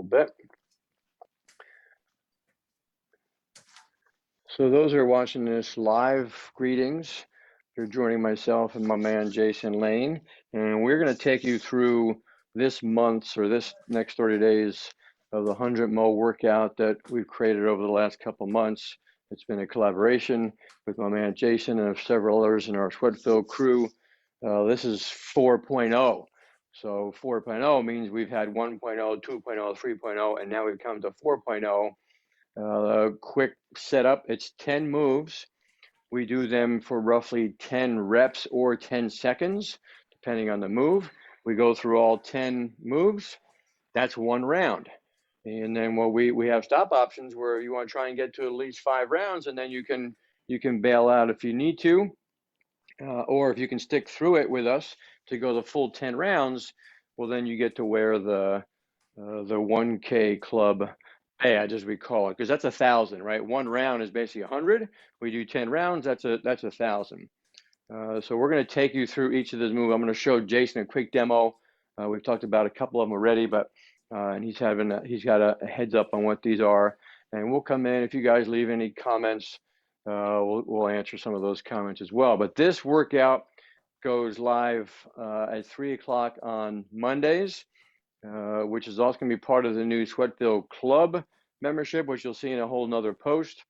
bit. So those who are watching this live, greetings. You're joining myself and my man Jason Lane, and we're going to take you through this month's or this next 30 days of the 100 Mo workout that we've created over the last couple months. It's been a collaboration with my man Jason and several others in our Sweatfield crew. This is 4.0. So 4.0 means we've had 1.0, 2.0, 3.0, and now we've come to 4.0. Quick setup, it's 10 moves. We do them for roughly 10 reps or 10 seconds, depending on the move. We go through all 10 moves. That's one round. And then we have stop options where you want to try and get to at least 5 rounds, and then you can bail out if you need to, or if you can stick through it with us to go the full 10 rounds. Well, then you get to wear the 1K club badge, as we call it, because that's 1,000, right? One round is basically 100. We do 10 rounds. That's 1,000. So we're going to take you through each of those moves. I'm going to show Jason a quick demo. We've talked about a couple of them already, but and he's got a heads up on what these are. And we'll come in if you guys leave any comments. We'll answer some of those comments as well. But this workout goes live at 3 o'clock on Mondays. Which is also going to be part of the new Sweatfield Club membership, which you'll see in a whole nother post.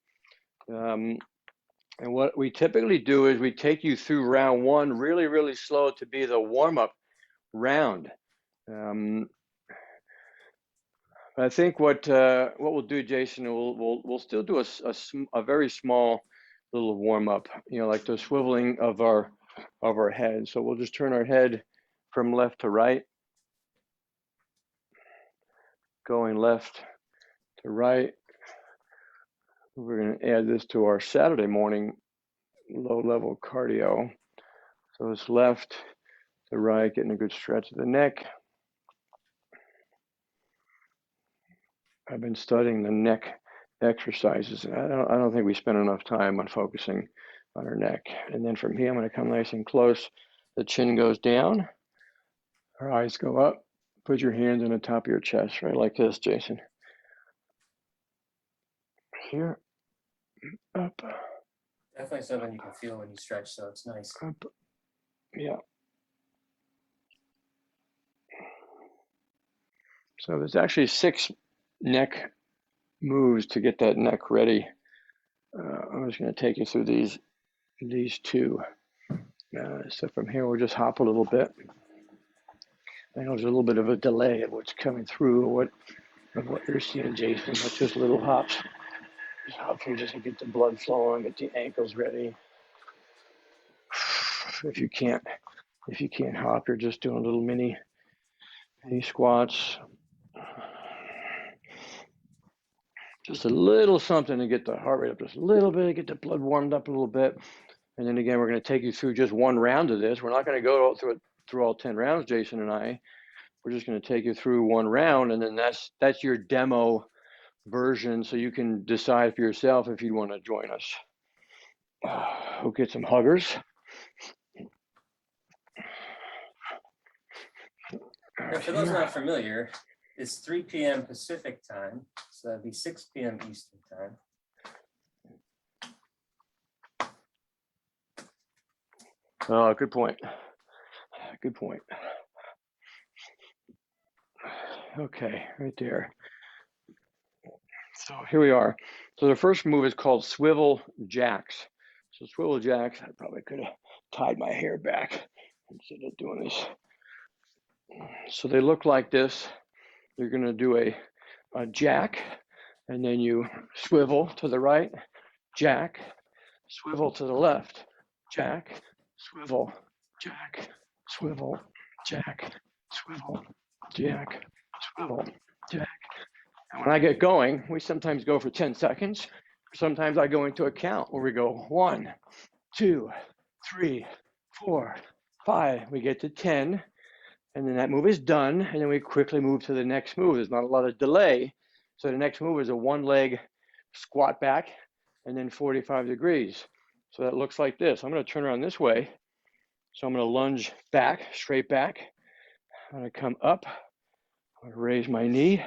And what we typically do is we take you through round one really, really slow to be the warm-up round. I think what we'll do, Jason, we'll still do a very small little warm-up, like the swiveling of our head. So we'll just turn our head from left to right, going left to right. We're going to add this to our Saturday morning low-level cardio. So it's left to right, getting a good stretch of the neck. I've been studying the neck exercises. I don't think we spend enough time on focusing on our neck. And then from here, I'm going to come nice and close. The chin goes down. Our eyes go up. Put your hands on the top of your chest, right like this, Jason. Here, up. Definitely something you can feel when you stretch, so it's nice. Up. Yeah. So there's actually 6 neck moves to get that neck ready. I'm just going to take you through these 2. So from here, we'll just hop a little bit. I know there's a little bit of a delay of what's coming through, of what you're seeing, Jason. But just little hops. Just hop through just to get the blood flowing, get the ankles ready. If you can't hop, you're just doing little mini squats. Just a little something to get the heart rate up just a little bit, get the blood warmed up a little bit. And then again, we're going to take you through just one round of this. We're not going to go through all 10 rounds, Jason and I. We're just going to take you through one round, and then that's your demo version, so you can decide for yourself if you want to join us. We'll get some huggers. Now, for those not familiar, it's 3 p.m. Pacific time, so that'd be 6 p.m. Eastern time. Oh, good point. Good point. Okay, right there. So here we are. So the first move is called swivel jacks. So swivel jacks, I probably could have tied my hair back instead of doing this. So they look like this. You're going to do a jack, and then you swivel to the right, jack, swivel to the left, jack, swivel, jack, swivel, jack, swivel, jack, swivel, jack. And when I get going, we sometimes go for 10 seconds. Sometimes I go into a count where we go 1, 2, 3, 4, 5. We get to 10. And then that move is done, and then we quickly move to the next move. There's not a lot of delay. So the next move is a one-leg squat back, and then 45 degrees. So that looks like this. I'm going to turn around this way. So I'm going to lunge back, straight back. I'm going to come up. I'm going to raise my knee.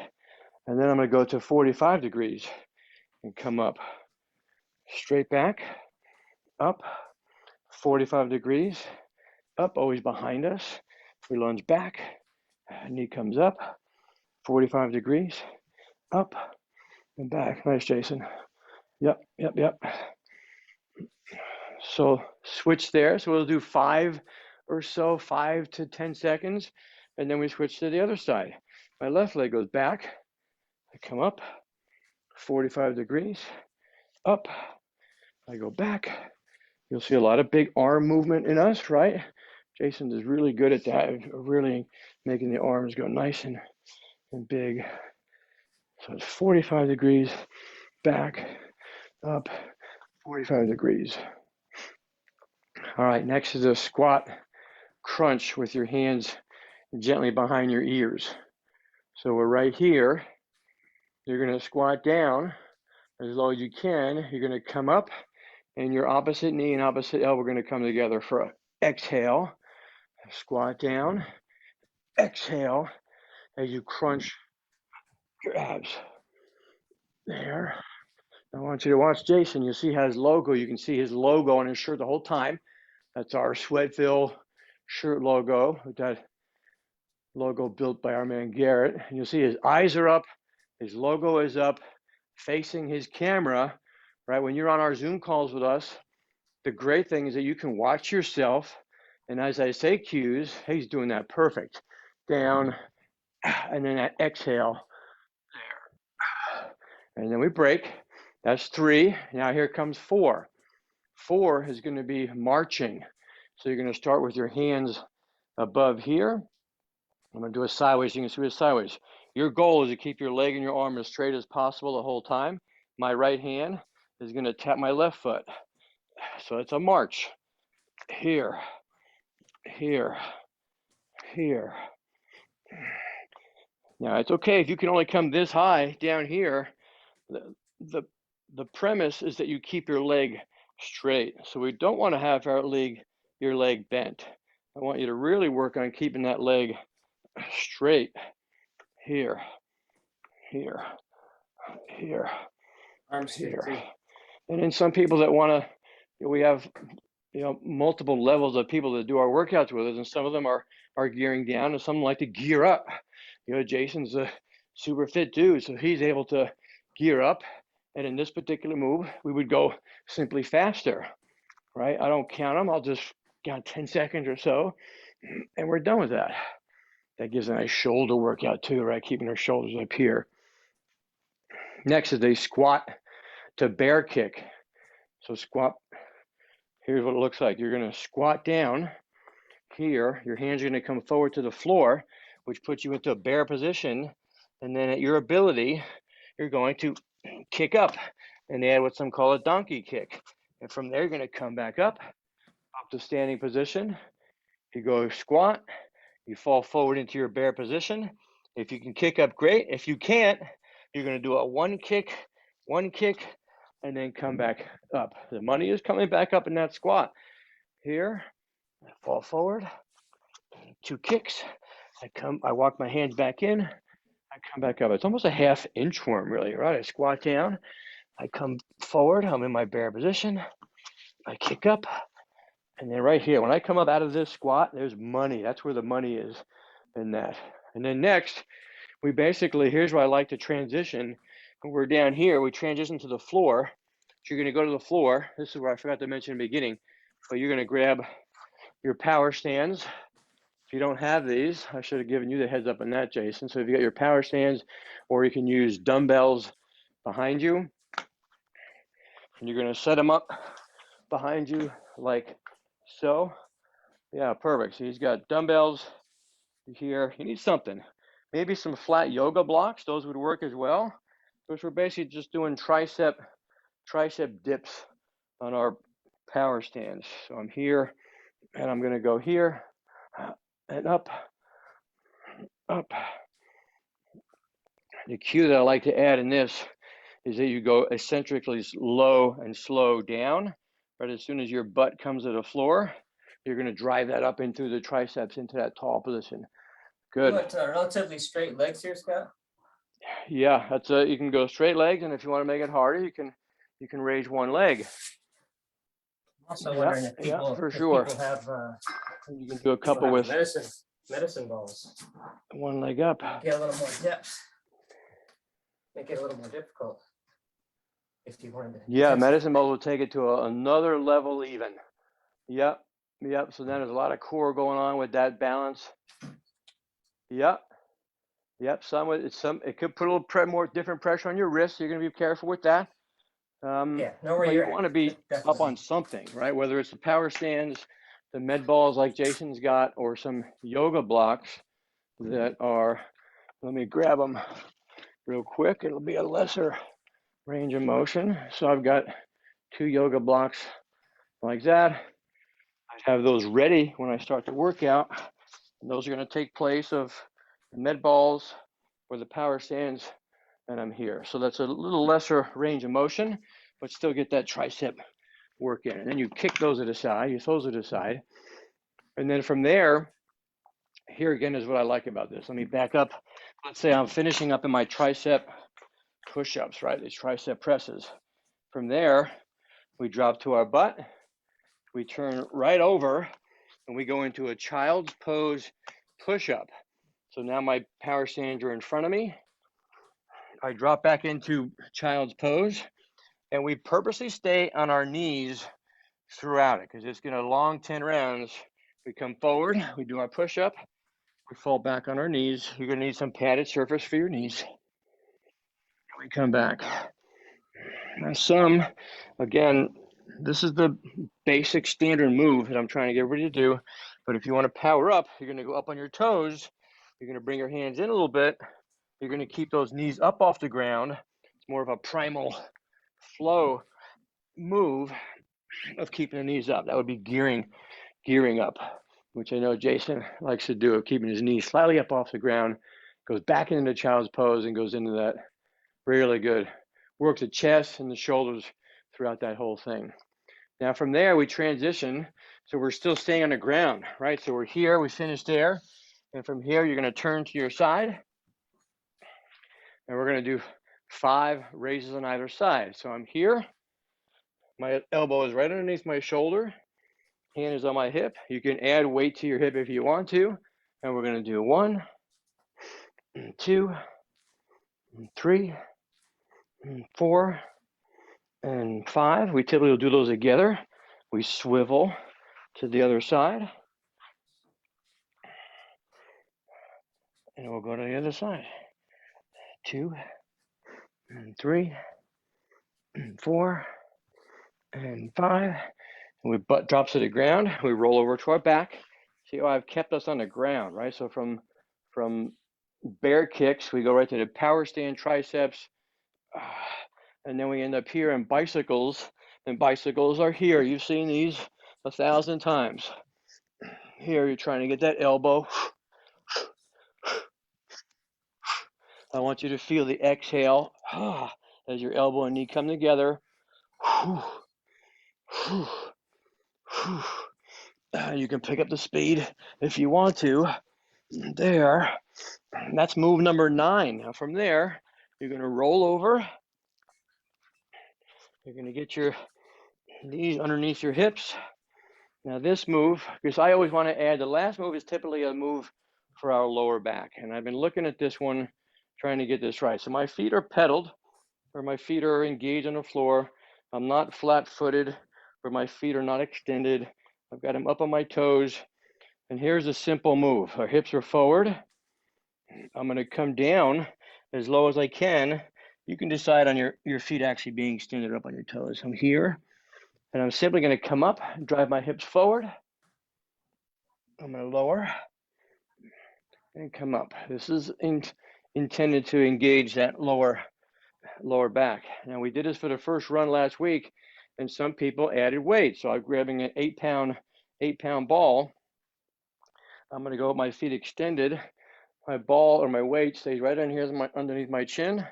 And then I'm going to go to 45 degrees and come up. Straight back, up, 45 degrees, up, always behind us. We lunge back, knee comes up, 45 degrees, up and back. Nice, Jason. Yep. So switch there. So we'll do 5 or so, 5 to 10 seconds, and then we switch to the other side. My left leg goes back, I come up, 45 degrees, up, I go back. You'll see a lot of big arm movement in us, right? Jason is really good at that, really making the arms go nice and big. So it's 45 degrees, back, up, 45 degrees. All right, next is a squat crunch with your hands gently behind your ears. So we're right here. You're going to squat down as low as you can. You're going to come up, and your opposite knee and opposite elbow are going to come together for an exhale. Squat down, exhale as you crunch your abs. There. I want you to watch Jason. You'll see his logo. You can see his logo on his shirt the whole time. That's our Sweatville shirt logo. That logo built by our man Garrett. And you'll see his eyes are up. His logo is up, facing his camera. Right? When you're on our Zoom calls with us, the great thing is that you can watch yourself. And as I say cues, he's doing that perfect. Down, and then that exhale. There. And then we break. That's 3. Now here comes 4. 4 is going to be marching. So you're going to start with your hands above here. I'm going to do a sideways. You can see it sideways. Your goal is to keep your leg and your arm as straight as possible the whole time. My right hand is going to tap my left foot. So it's a march. Here, here, here. Now it's okay if you can only come this high down here. The premise is that you keep your leg straight. So we don't want to have your leg bent. I want you to really work on keeping that leg straight. Here, here, here, Arms straight too. And then some people that want to, we have multiple levels of people that do our workouts with us, and some of them are gearing down, and some like to gear up. Jason's a super fit dude, so he's able to gear up. And in this particular move, we would go simply faster, right? I don't count them. I'll just count 10 seconds or so, and we're done with that. That gives a nice shoulder workout too, right? Keeping our shoulders up here. Next is a squat to bear kick. So squat, here's what it looks like. You're going to squat down here. Your hands are going to come forward to the floor, which puts you into a bear position. And then at your ability, you're going to kick up and add what some call a donkey kick. And from there, you're going to come back up to standing position. You go squat, you fall forward into your bear position. If you can kick up, great. If you can't, you're going to do a one kick, and then come back up. The money is coming back up in that squat. Here, I fall forward, 2 kicks. I walk my hands back in, I come back up. It's almost a half inchworm, really, right? I squat down, I come forward, I'm in my bear position, I kick up, and then right here, when I come up out of this squat, there's money. That's where the money is in that. And then next, we basically, here's where I like to transition. When we're down here, we transition to the floor. So you're going to go to the floor. This is where I forgot to mention in the beginning, but you're going to grab your power stands. If you don't have these, I should have given you the heads up on that, Jason. So if you got your power stands, or you can use dumbbells behind you, and you're going to set them up behind you like so. Yeah, perfect. So he's got dumbbells here. You need something. Maybe some flat yoga blocks. Those would work as well. Because we're basically just doing tricep dips on our power stands. So I'm here, and I'm going to go here and up. The cue that I like to add in this is that you go eccentrically low and slow down. But as soon as your butt comes to the floor, you're going to drive that up into the triceps, into that tall position. Good. You want relatively straight legs here, Scott? Yeah, that's you can go straight legs, and if you want to make it harder, you can raise one leg. I'm also Yeah, wondering if yeah, people for sure. have You can do a couple with medicine balls. one leg up. Get a little more depth. Make it a little more difficult if you wanted to. Yeah, medicine balls will take it to another level even. Yep, yep. So then there's a lot of core going on with that balance. Yep, yep. It could put a little more different pressure on your wrist. So you're gonna be careful with that. Yeah, know where But you're you want to be definitely up on something, right? Whether it's the power stands, the med balls like Jason's got, or some yoga blocks that are. Let me grab them real quick. It'll be a lesser range of motion. So I've got 2 yoga blocks like that. I have those ready when I start to work out. And those are going to take place of the med balls or the power stands, and I'm here. So that's a little lesser range of motion, but still get that tricep work in. And then you kick those to the side, you throw those to the side. And then from there, here again is what I like about this. Let me back up. Let's say I'm finishing up in my tricep push-ups, right? These tricep presses. From there, we drop to our butt, we turn right over, and we go into a child's pose push-up. So now my power stands are in front of me. I drop back into child's pose, and we purposely stay on our knees throughout it because it's going to long 10 rounds. We come forward, we do our push-up, we fall back on our knees. You're going to need some padded surface for your knees. We come back. Now again, this is the basic standard move that I'm trying to get everybody to do. But if you want to power up, you're going to go up on your toes. You're going to bring your hands in a little bit. You're going to keep those knees up off the ground. It's more of a primal flow move of keeping the knees up. That would be gearing up, which I know Jason likes to do, of keeping his knees slightly up off the ground, goes back into child's pose and goes into that really good. Works the chest and the shoulders throughout that whole thing. Now from there, we transition. So we're still staying on the ground, right? So we're here, we finished there. And from here, you're gonna turn to your side. And we're gonna do 5 raises on either side. So I'm here. My elbow is right underneath my shoulder. Hand is on my hip. You can add weight to your hip if you want to. And we're gonna do 1, 2, 3, 4, and 5. We typically will do those together. We swivel to the other side. And we'll go to the other side. 2, and 3, and 4, and 5. And we butt drops to the ground. We roll over to our back. See how I've kept us on the ground, right? So from bear kicks, we go right to the power stand triceps. And then we end up here in bicycles. And bicycles are here. You've seen these 1,000 times. Here, you're trying to get that elbow. I want you to feel the exhale as your elbow and knee come together. You can pick up the speed if you want to. There. That's move number 9. Now from there, you're going to roll over. You're going to get your knees underneath your hips. Now this move, because I always want to add, the last move is typically a move for our lower back. And I've been looking at this one, trying to get this right. So my feet are pedaled, or my feet are engaged on the floor. I'm not flat-footed, or my feet are not extended. I've got them up on my toes. And here's a simple move. Our hips are forward. I'm going to come down as low as I can. You can decide on your feet actually being extended up on your toes. I'm here, and I'm simply going to come up, drive my hips forward. I'm going to lower and come up. This is intended to engage that lower back. Now we did this for the first run last week, and some people added weight. So I'm grabbing an 8-pound ball. I'm going to go with my feet extended. My ball or my weight stays right on here underneath my chin.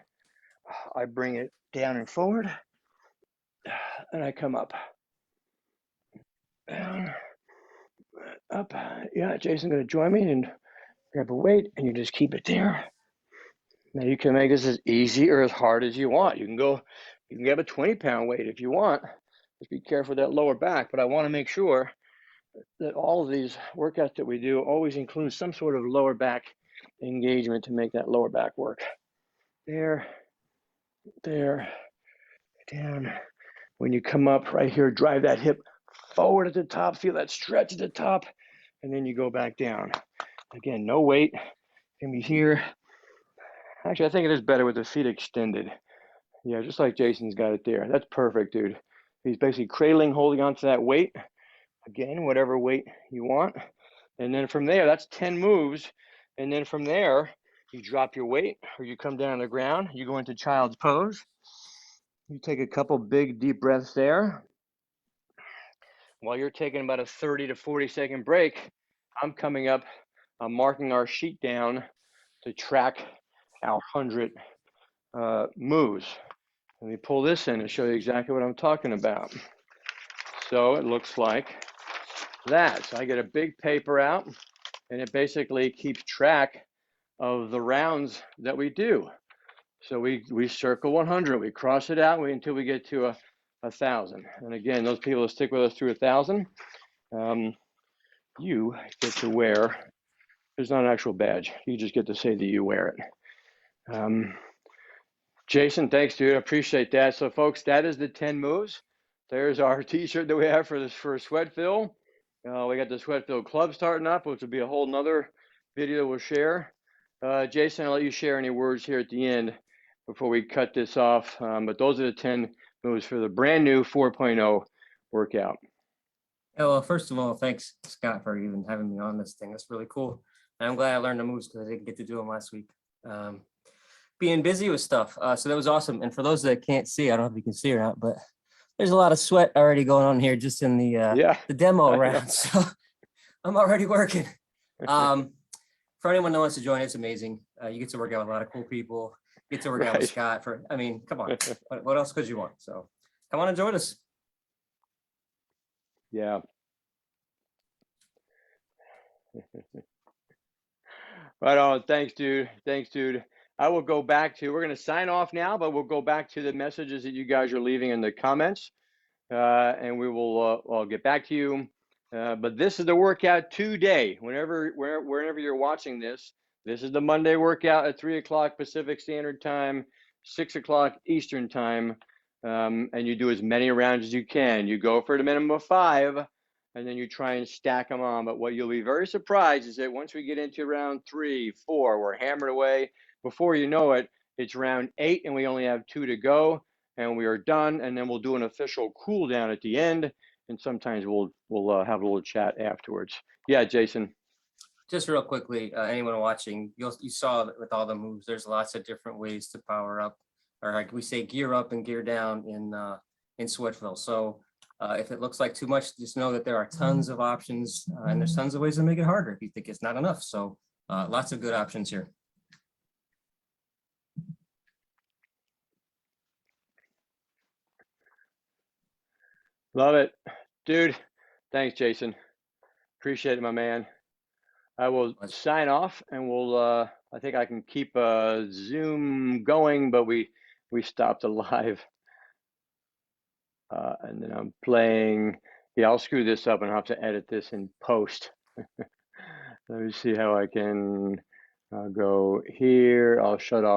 I bring it down and forward, and I come up. Down, up. Yeah, Jason's going to join me and grab a weight, and you just keep it there. Now you can make this as easy or as hard as you want. You can get a 20-pound weight if you want. Just be careful with that lower back. But I want to make sure that all of these workouts that we do always include some sort of lower back engagement to make that lower back work. There, down. When you come up right here, drive that hip forward at the top, feel that stretch at the top, and then you go back down. Again, no weight, can be here. Actually, I think it is better with the feet extended. Yeah, just like Jason's got it there. That's perfect, dude. He's basically cradling, holding onto that weight. Again, whatever weight you want. And then from there, that's 10 moves. And then from there, you drop your weight or you come down on the ground, you go into child's pose. You take a couple big deep breaths there. While you're taking about a 30 to 40 second break, I'm coming up, I'm marking our sheet down to track our 100 moves. Let me pull this in and show you exactly what I'm talking about. So it looks like that. So I get a big paper out and it basically keeps track of the rounds that we do. So we circle 100, we cross it out until we get to 1,000. And again, those people that stick with us through 1,000, you get to wear, there's not an actual badge. You just get to say that you wear it. Jason, thanks, dude. I appreciate that. So folks, that is the 10 moves. There's our t-shirt that we have for Sweatfill. We got the Sweatfill Club starting up, which will be a whole nother video we'll share. Jason, I'll let you share any words here at the end before we cut this off. But those are the 10 moves for the brand new 4.0 workout. Yeah, well, first of all, thanks, Scott, for even having me on this thing. That's really cool. And I'm glad I learned the moves because I didn't get to do them last week. Being busy with stuff. So that was awesome. And for those that can't see, I don't know if you can see or not, but there's a lot of sweat already going on here just in the demo round. So I'm already working. For anyone that wants to join, it's amazing. You get to work out with a lot of cool people. You get to work out with Scott come on, what else could you want? So come on and join us. Yeah. Right on. Thanks, dude. I will go back to, we're going to sign off now, but we'll go back to the messages that you guys are leaving in the comments. And we will, I'll get back to you. But this is the workout today. Wherever you're watching this, this is the Monday workout at 3 o'clock Pacific Standard Time, 6 o'clock Eastern Time. And you do as many rounds as you can. You go for the minimum of 5, and then you try and stack them on. But what you'll be very surprised is that once we get into round 3, 4, we're hammered away. Before you know it, it's round 8, and we only have 2 to go, and we are done. And then we'll do an official cool down at the end, and sometimes we'll have a little chat afterwards. Yeah, Jason. Just real quickly, anyone watching, you saw with all the moves, there's lots of different ways to power up, or like we say, gear up and gear down in Sweatfill. So if it looks like too much, just know that there are tons of options, and there's tons of ways to make it harder if you think it's not enough. So lots of good options here. Love it, dude. Thanks, Jason. Appreciate it, my man. I will sign off, and we'll. I think I can keep Zoom going, but we stopped the live, and then I'm playing. Yeah, I'll screw this up and I'll have to edit this in post. Let me see how I can go here. I'll shut off.